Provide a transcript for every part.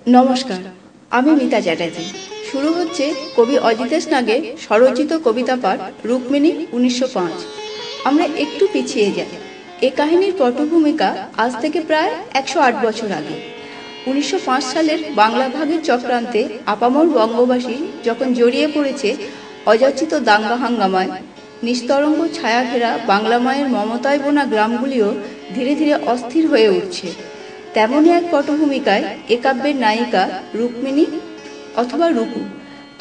নমস্কার, আমি মিতা চ্যাটার্জি। শুরু হচ্ছে কবি অজিতেশ নাগের স্বরচিত কবিতা পাঠ রুক্মিণী 1905। আমরা একটু পিছিয়ে যাই। এ কাহিনীর পটভূমিকা আজ থেকে প্রায় 108 বছর আগে। 1905 সালের বাংলা ভাগের চক্রান্তে আপামর বঙ্গবাসী যখন জড়িয়ে পড়েছে অযাচিত দাঙ্গা হাঙ্গামায়, নিস্তরঙ্গ ছায়া ঘেরা বাংলা মায়ের মমতায় বোনা গ্রামগুলিও ধীরে ধীরে অস্থির হয়ে উঠছে। তেমনই এক পটভূমিকায় এ কাব্যের নায়িকা রুক্মিণী অথবা রুকু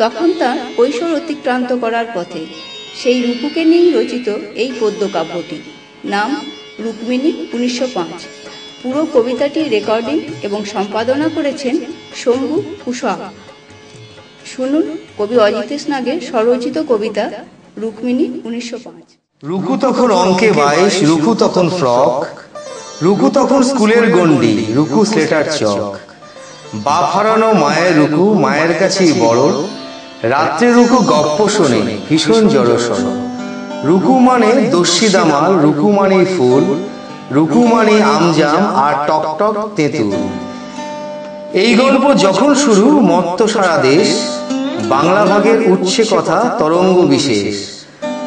তখন তার কৈশোর অতিক্রান্ত করার পথে। সেই রুকুকে নিয়েই রচিত এই পদ্যকাব্যটি, নাম রুক্মিণী 1905। পুরো কবিতাটি রেকর্ডিং এবং সম্পাদনা করেছেন শম্ভু কুশওয়াহা। শুনুন কবি অজিতেশ নাগের স্বরচিত কবিতা রুক্মিণী 1905। রুকু তখন অঙ্কে 22, রুকু তখন ফ্রক, রুকু তখন স্কুলের গন্ডি, রুকু স্লেটার চক। বাপ হারানো মায়ের রুকু মায়ের কাছেই বড়, রাত্রে রুকু গপ্প শোনে ভীষণ জড়সড়। রুকু মানে দস্যি দামাল, রুকু মানে ফুল, রুকু মানে আমজাম আর টক টক তেঁতুল। এই গল্প যখন শুরু মত্ত সারা দেশ, বাংলা ভাগের উঠছে কথা তরঙ্গ বিশেষ।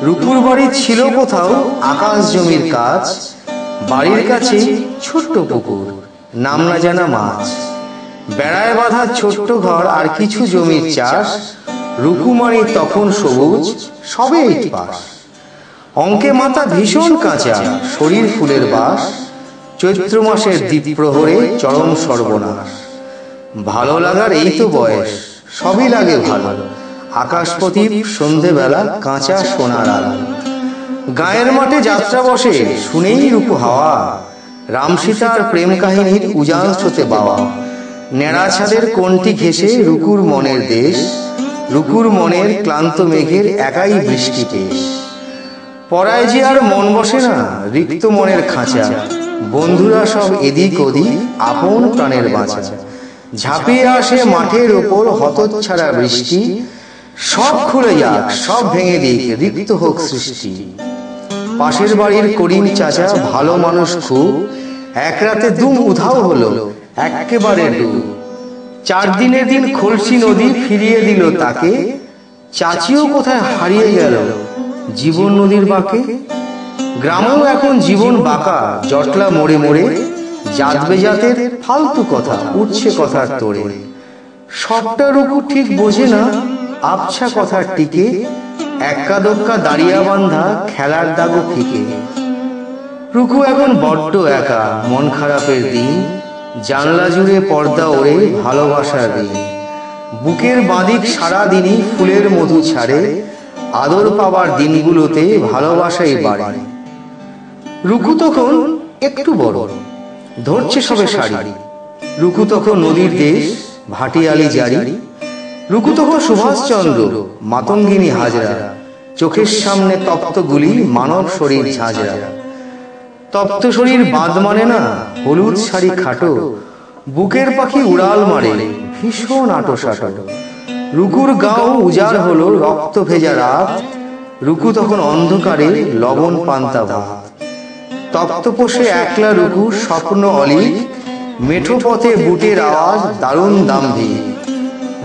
রুকুর বাড়ি ছিল কোথাও আকাশ জমির কাজ, বাড়ির কাছে ছোট্ট পুকুর, নাম না জানা মাছ, বেড়ায় বাঁধা ছোট্ট ঘর আর কিছু জমির চাষ। রুকুমারি তখন সবুজ সবে 8 পাস, অঙ্কে মাথা ভীষণ কাঁচা, শরীর ফুলের বাস। চৈত্র মাসের দ্বীপ প্রহরে চরম সর্বনাশ। ভালো লাগার এই তো বয়স, সবই লাগে ভালো, আকাশ প্রদীপ সন্ধেবেলা কাঁচা সোনার আলো। গায়ের মাঠে যাত্রা বসে শুনেই রূপ হাওয়া, রাম সীতার প্রেম কাহিনীর উজান স্রোতে বাওয়া। নেড়া ছাদের কোণটি ঘেঁষে রুকুর মনের দেশ, রুকুর মনের ক্লান্ত মেঘের একাই বৃষ্টি পেশ। পড়ায় যে আর মন বসে না, রিক্ত মনের খাঁচা, বন্ধুরা সব এদিক ওদিক আপন প্রাণের বাঁচা। ঝাঁপিয়ে আসে মাঠের ওপর হতচ্ছাড়া বৃষ্টি, সব খুলে যাক সব ভেঙে দিক রিক্ত হোক সৃষ্টি। পাশের বাড়ির করিম চাচা ভালো মানুষ খুব, এক রাতে দুম উধাও হলো একেবারে ডুব। 4 দিনের দিন খলসি নদী ফিরিয়ে দিল তাকে, চাচিও কোথায় হারিয়ে গেল জীবন নদীর বাঁকে। গ্রামেও এখন জীবন বাঁকা জটলা মোড়ে মোড়ে, জাত বেজাতের ফালতু কথা উঠছে কথার তোড়ে। সবটা রুকু ঠিক বোঝে না আবছা কথার টিকে, এক্কা দোক্কা দাঁড়িয়া বান্ধা খেলার দাগও ফিকে। রুকু এখন বড্ড একা, মন খারাপের দিন, জানলা জুড়ে পর্দা ওড়ে ভালোবাসার দিন। বুকের বাঁদিক সারাদিনই ফুলের মধু ছাড়ে, আদর পাবার দিনগুলোতে ভালোবাসাই বাড়ে। রুকু তখন একটু বড়, ধরছে সবে শাড়ি। রুকু তখন নদীর দেশ ভাটিয়ালি জারি। রুকু তখন সুভাষচন্দ্র মাতঙ্গিনী হাজরা, চোখের সামনে তপ্ত গুলি মানব শরীর ঝাঁঝরা। তপ্ত শরীর বাদ মানে না, হলুদ শাড়ি খাটো, বুকের পাখি উড়াল মারে ভীষণ আটোসাটো। রুকুর গাও উজাড় হলো রক্ত ভেজা রাত, রুকু তখন অন্ধকারে লবণ পান্তা ভাত। তপ্তপোষে একলা রুকু স্বপ্ন অলিক, মেঠো পথে বুটের আওয়াজ দারুণ দাম্ভিক।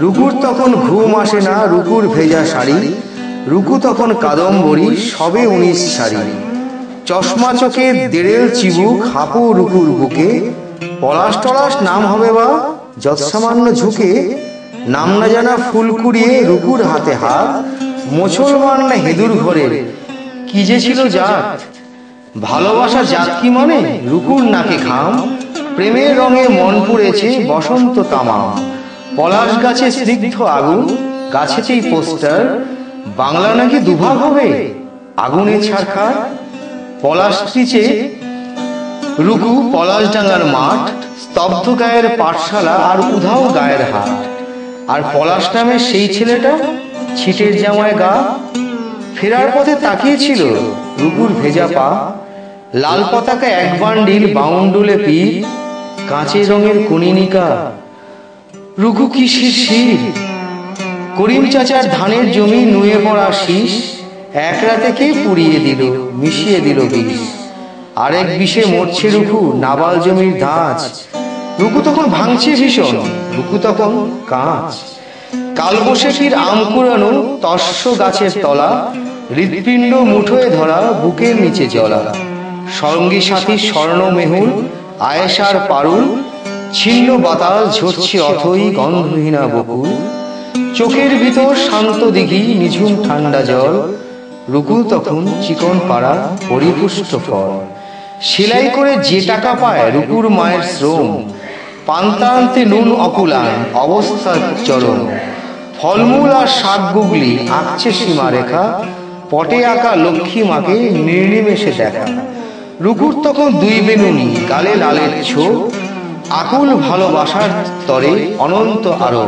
রুকুর তখন ঘুম আসে না, রুকুর ভেজা শাড়ি, রুকু তখন কাদম্বরী সবে 19 ছাড়ি। চশমা চোখে দেড়েল চিবুক হাপু রুকুর বুকে, পলাশ টলাশ নাম হবে বা যৎসামান্য ঝুঁকে। নাম না জানা ফুল কুড়িয়ে রুকুর হাতে হাত, মুসলমান না হেদুর ঘরে কি যে ছিল জাত। ভালোবাসা জাত কি মানে রুকুর নাকে ঘাম, প্রেমের রঙে মন পুড়েছে বসন্ত তামাম। পলাশ গাছে স্নিগ্ধ আগুন, গাছেতেই পোস্টার, বাংলা নাকি দুভাগ হবে আগুনে ছারখার। পলাশ নিচে রুকু পলাশ ডাঙ্গার মাঠ, স্তব্ধ গায়ের পাঠশালা আর উধাও গায়ের হাট। আর পলাশ নামের সেই ছেলেটা ছিটের জামায় গা, ফেরার পথে তাকিয়েছিল রুকুর ভেজা পা। লাল পতাকা এক বান্ডিল বাউন্ডুলে পিঠ, কাঁচের রঙের কনিনিকা রুকু কি শিরশির। করিম চাচার ধানের জমি নুয়ে পড়া শীষ, এক রাতে কে পুড়িয়ে দিল মিশিয়ে দিল বিষ। আরেক বিষে মরছে রুকু নাবাল জমির ধাঁচ, রুকু তখন ভাঙছে ভীষণ, রুকু তখন কাঁচ। কালবৈশাখীর আম কুড়ানো তস্য গাছের তলা, হৃৎপিণ্ড মুঠোয় ধরা, বুকের নিচে জলা। সঙ্গী সাথী স্বর্ণ মেহুল, আয়েশার পারুল, ছিন্ন বাতাস ঝরছে অথই গন্ধহীনা বকুল। চোখের ভিতর শান্ত দিঘি, নিঝুম ঠান্ডা জল। রুকু তখন চিকন পাড়া, পরিপুষ্ট ফল। সেলাই করে যে টাকা পায় রুকুর মায়ের শ্রম, পান্তা আনতে নুন অকুলান, অবস্থা চরম। ফলমূল আর শাক গুগলি আঁকছে সীমারেখা, পটে আঁকা লক্ষ্মী মাকে নির্নিমেষে দেখা। রুকুর তখন দুই বেনুনি, গালে লালের ছোপ, আকুল ভালোবাসার তরে অনন্ত আরো।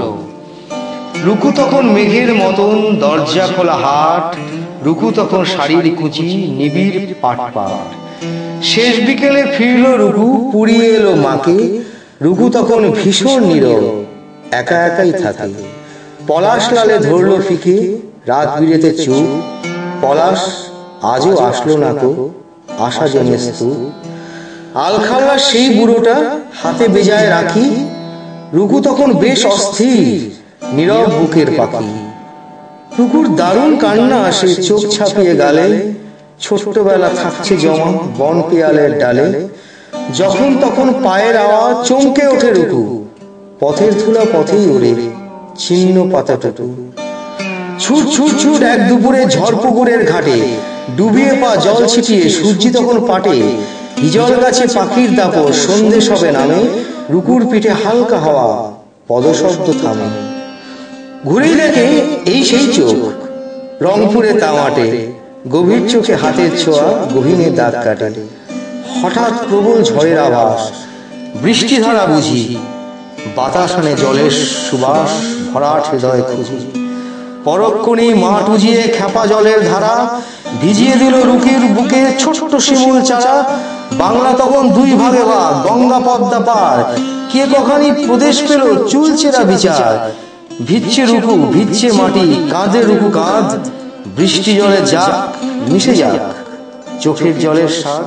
রুকু তখন মেঘের মতন, দরজা খোলা হাট। রুকু তখন শাড়ির কুচি, নিবিড় পাট পাট। শেষ বিকেলে ফিরল রুকু, পুড়িয়ে এলো মাকে। রুকু তখন ভীষণ নীরব, একা একাই থাকে। পলাশ লালে ধরলো ফিকে, রাত বিরেতে চুপ। পলাশ আজও আসলো না কো, আশা জমে স্তূপ। আলখাল্লা সেই বুড়োটা, হাতে বেজায় রাখি। রুকু তখন বেশ অস্থির, নীরব বুকের পাখি। রুকুর দারুণ কান্না আসে চোখ ছাপিয়ে গালে, ছোট্টবেলা থাকছে জমা বন পেয়ালের ডালে। যখন তখন পায়ের আওয়াজ, চমকে ওঠে রুকু। পথের ধুলা পথেই ওড়ে, ছিন্ন পাতাটুকু। ছুট ছুট ছুট এক দুপুরে ঝড়পুকুরের ঘাটে, ডুবিয়ে পা জল ছিটিয়ে সূর্যি তখন পাটে। হিজল গাছে পাখির দাপট, সন্ধে সবে নামে। রুকুর পিঠে হালকা হাওয়া, পদশব্দ থামে। ঘুরেই দেখে এই সেই চোখ, রংপুরে তামাটে। গভীর চোখে হাতের ছোঁয়া, গহীনে দাগ কাটে। হঠাৎ প্রবল ঝড়ের আভাস, বৃষ্টিধারা বুঝি। বাতাস আনে জলের সুবাস, ভরাট হৃদয় খুঁজি। পরক্ষণেই মাঠ উজিয়ে খেপা জলের ধারা, ভিজিয়ে দিল রুকির বুকে ছোট্ট শিমুল চারা। বাংলা তখন দুই ভাগে ভাগ, গঙ্গা পদ্মা পার। কে কখানি প্রদেশ পেল চুলচেরা বিচার। ভিজছে রুকু, ভিজছে মাটি, কাঁদে রুকু কাঁধ। বৃষ্টি জলে যাক, মিশে যাক চোখের জলের স্বাদ।